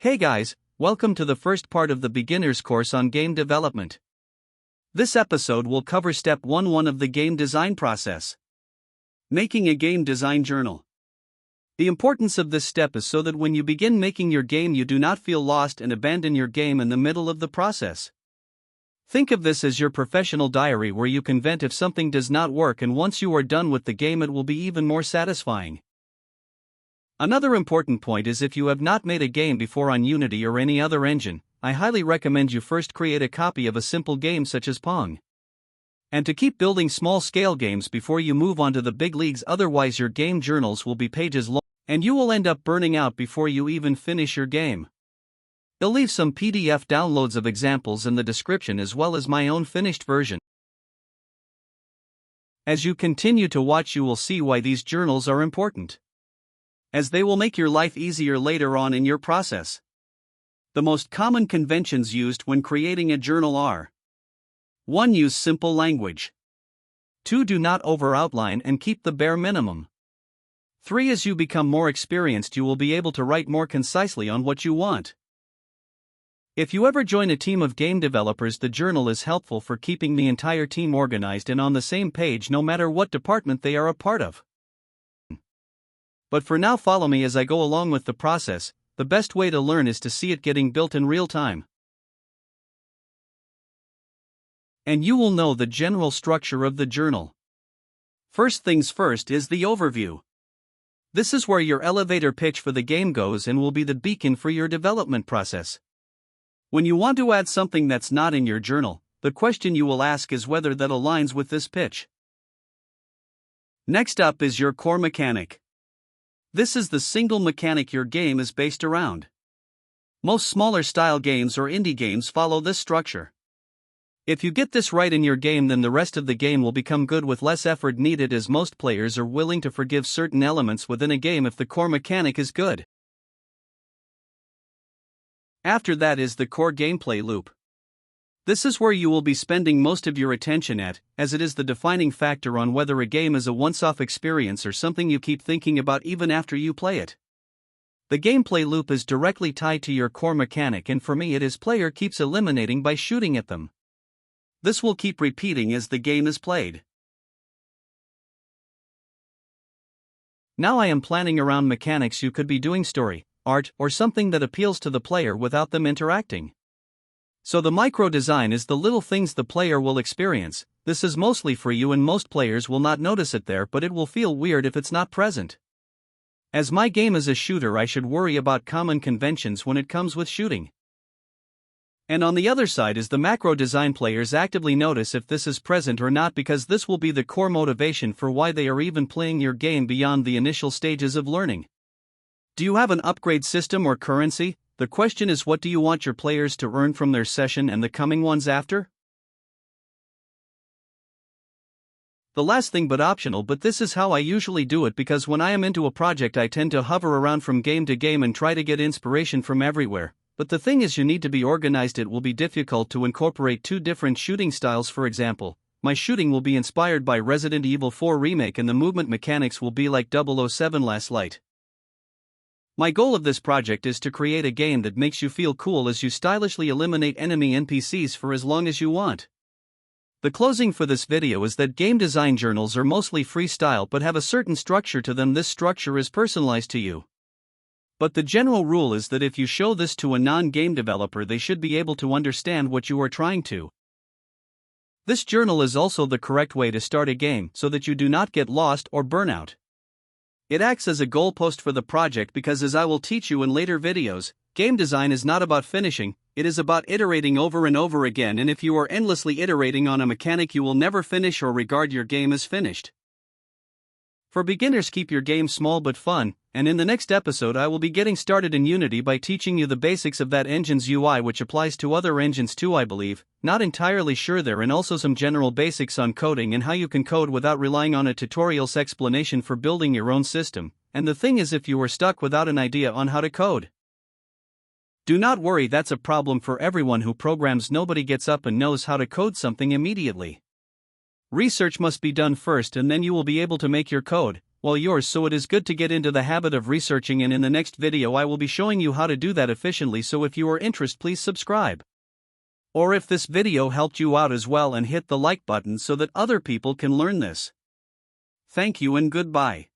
Hey guys, welcome to the first part of the beginner's course on game development. This episode will cover step 1 of the game design process. Making a game design journal. The importance of this step is so that when you begin making your game you do not feel lost and abandon your game in the middle of the process. Think of this as your professional diary where you can vent if something does not work, and once you are done with the game it will be even more satisfying. Another important point is if you have not made a game before on Unity or any other engine, I highly recommend you first create a copy of a simple game such as Pong. And to keep building small-scale games before you move on to the big leagues, otherwise your game journals will be pages long, and you will end up burning out before you even finish your game. I'll leave some PDF downloads of examples in the description as well as my own finished version. As you continue to watch you will see why these journals are important, as they will make your life easier later on in your process. The most common conventions used when creating a journal are: 1. Use simple language. 2. Do not over-outline and keep the bare minimum. 3. As you become more experienced you will be able to write more concisely on what you want. If you ever join a team of game developers, the journal is helpful for keeping the entire team organized and on the same page no matter what department they are a part of. But for now, follow me as I go along with the process. The best way to learn is to see it getting built in real time. And you will know the general structure of the journal. First things first is the overview. This is where your elevator pitch for the game goes and will be the beacon for your development process. When you want to add something that's not in your journal, the question you will ask is whether that aligns with this pitch. Next up is your core mechanic. This is the single mechanic your game is based around. Most smaller style games or indie games follow this structure. If you get this right in your game, then the rest of the game will become good with less effort needed, as most players are willing to forgive certain elements within a game if the core mechanic is good. After that is the core gameplay loop. This is where you will be spending most of your attention at, as it is the defining factor on whether a game is a once-off experience or something you keep thinking about even after you play it. The gameplay loop is directly tied to your core mechanic, and for me it is player keeps eliminating by shooting at them. This will keep repeating as the game is played. Now I am planning around mechanics. You could be doing story, art, or something that appeals to the player without them interacting. So the micro design is the little things the player will experience. This is mostly for you and most players will not notice it there, but it will feel weird if it's not present. As my game is a shooter, I should worry about common conventions when it comes with shooting. And on the other side is the macro design. Players actively notice if this is present or not, because this will be the core motivation for why they are even playing your game beyond the initial stages of learning. Do you have an upgrade system or currency? The question is, what do you want your players to earn from their session and the coming ones after? The last thing, but optional, but this is how I usually do it, because when I am into a project I tend to hover around from game to game and try to get inspiration from everywhere. But the thing is, you need to be organized. It will be difficult to incorporate 2 different shooting styles. For example, my shooting will be inspired by Resident Evil 4 Remake and the movement mechanics will be like 007 Last Light. My goal of this project is to create a game that makes you feel cool as you stylishly eliminate enemy NPCs for as long as you want. The closing for this video is that game design journals are mostly freestyle but have a certain structure to them. This structure is personalized to you. But the general rule is that if you show this to a non-game developer, they should be able to understand what you are trying to. This journal is also the correct way to start a game so that you do not get lost or burn out. It acts as a goalpost for the project because, as I will teach you in later videos, game design is not about finishing, it is about iterating over and over again, and if you are endlessly iterating on a mechanic you will never finish or regard your game as finished. For beginners, keep your game small but fun, and in the next episode I will be getting started in Unity by teaching you the basics of that engine's UI, which applies to other engines too, I believe, not entirely sure there, and also some general basics on coding and how you can code without relying on a tutorial's explanation for building your own system. And the thing is, if you were stuck without an idea on how to code, do not worry, that's a problem for everyone who programs. Nobody gets up and knows how to code something immediately. Research must be done first and then you will be able to make your code, while yours, so it is good to get into the habit of researching, and in the next video I will be showing you how to do that efficiently, so if you are interested, please subscribe. Or if this video helped you out as well, and hit the like button so that other people can learn this. Thank you and goodbye.